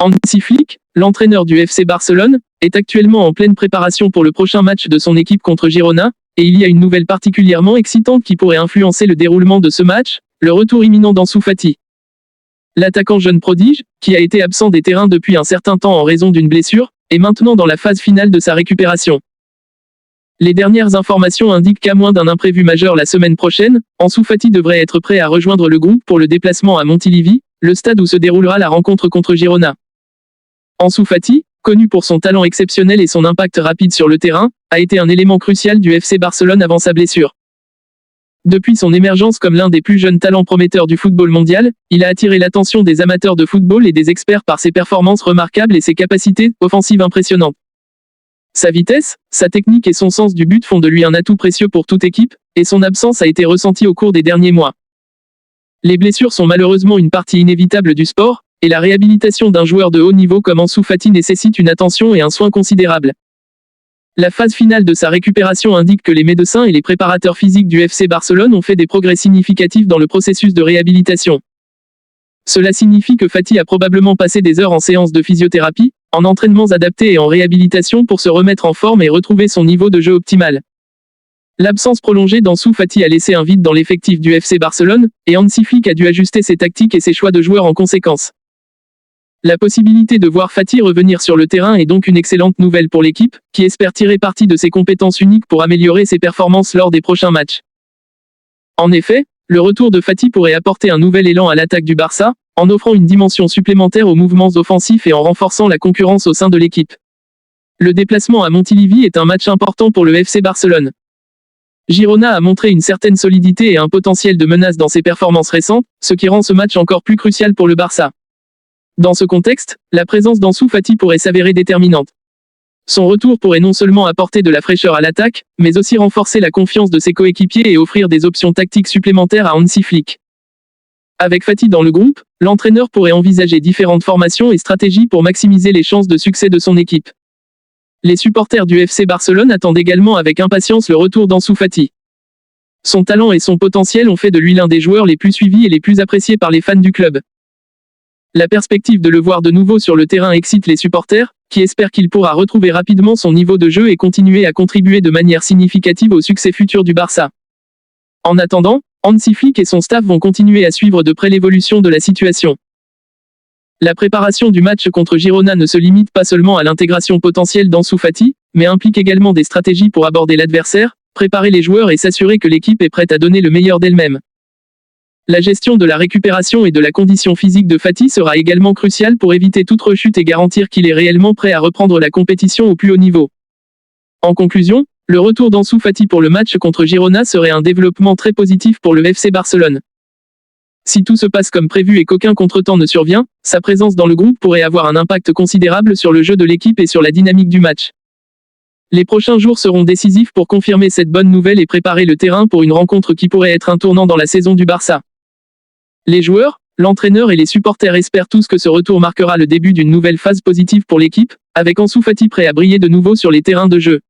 Hansi Flick, l'entraîneur du FC Barcelone, est actuellement en pleine préparation pour le prochain match de son équipe contre Girona, et il y a une nouvelle particulièrement excitante qui pourrait influencer le déroulement de ce match, le retour imminent d'Ansu Fati. L'attaquant jeune prodige, qui a été absent des terrains depuis un certain temps en raison d'une blessure, est maintenant dans la phase finale de sa récupération. Les dernières informations indiquent qu'à moins d'un imprévu majeur la semaine prochaine, Ansu Fati devrait être prêt à rejoindre le groupe pour le déplacement à Montilivi, le stade où se déroulera la rencontre contre Girona. Ansu Fati, connu pour son talent exceptionnel et son impact rapide sur le terrain, a été un élément crucial du FC Barcelone avant sa blessure. Depuis son émergence comme l'un des plus jeunes talents prometteurs du football mondial, il a attiré l'attention des amateurs de football et des experts par ses performances remarquables et ses capacités offensives impressionnantes. Sa vitesse, sa technique et son sens du but font de lui un atout précieux pour toute équipe, et son absence a été ressentie au cours des derniers mois. Les blessures sont malheureusement une partie inévitable du sport, et la réhabilitation d'un joueur de haut niveau comme Ansu Fati nécessite une attention et un soin considérables. La phase finale de sa récupération indique que les médecins et les préparateurs physiques du FC Barcelone ont fait des progrès significatifs dans le processus de réhabilitation. Cela signifie que Fati a probablement passé des heures en séance de physiothérapie, en entraînements adaptés et en réhabilitation pour se remettre en forme et retrouver son niveau de jeu optimal. L'absence prolongée d'Ansu Fati a laissé un vide dans l'effectif du FC Barcelone, et Hansi Flick a dû ajuster ses tactiques et ses choix de joueurs en conséquence. La possibilité de voir Fati revenir sur le terrain est donc une excellente nouvelle pour l'équipe, qui espère tirer parti de ses compétences uniques pour améliorer ses performances lors des prochains matchs. En effet, le retour de Fati pourrait apporter un nouvel élan à l'attaque du Barça, en offrant une dimension supplémentaire aux mouvements offensifs et en renforçant la concurrence au sein de l'équipe. Le déplacement à Montilivi est un match important pour le FC Barcelone. Girona a montré une certaine solidité et un potentiel de menace dans ses performances récentes, ce qui rend ce match encore plus crucial pour le Barça. Dans ce contexte, la présence d'Ansu Fati pourrait s'avérer déterminante. Son retour pourrait non seulement apporter de la fraîcheur à l'attaque, mais aussi renforcer la confiance de ses coéquipiers et offrir des options tactiques supplémentaires à Hansi Flick. Avec Fati dans le groupe, l'entraîneur pourrait envisager différentes formations et stratégies pour maximiser les chances de succès de son équipe. Les supporters du FC Barcelone attendent également avec impatience le retour d'Ansu Fati. Son talent et son potentiel ont fait de lui l'un des joueurs les plus suivis et les plus appréciés par les fans du club. La perspective de le voir de nouveau sur le terrain excite les supporters, qui espèrent qu'il pourra retrouver rapidement son niveau de jeu et continuer à contribuer de manière significative au succès futur du Barça. En attendant, Hansi Flick et son staff vont continuer à suivre de près l'évolution de la situation. La préparation du match contre Girona ne se limite pas seulement à l'intégration potentielle d'Ansu Fati, mais implique également des stratégies pour aborder l'adversaire, préparer les joueurs et s'assurer que l'équipe est prête à donner le meilleur d'elle-même. La gestion de la récupération et de la condition physique de Fati sera également cruciale pour éviter toute rechute et garantir qu'il est réellement prêt à reprendre la compétition au plus haut niveau. En conclusion, le retour d'Ansu Fati pour le match contre Girona serait un développement très positif pour le FC Barcelone. Si tout se passe comme prévu et qu'aucun contretemps ne survient, sa présence dans le groupe pourrait avoir un impact considérable sur le jeu de l'équipe et sur la dynamique du match. Les prochains jours seront décisifs pour confirmer cette bonne nouvelle et préparer le terrain pour une rencontre qui pourrait être un tournant dans la saison du Barça. Les joueurs, l'entraîneur et les supporters espèrent tous que ce retour marquera le début d'une nouvelle phase positive pour l'équipe, avec Ansu Fati prêt à briller de nouveau sur les terrains de jeu.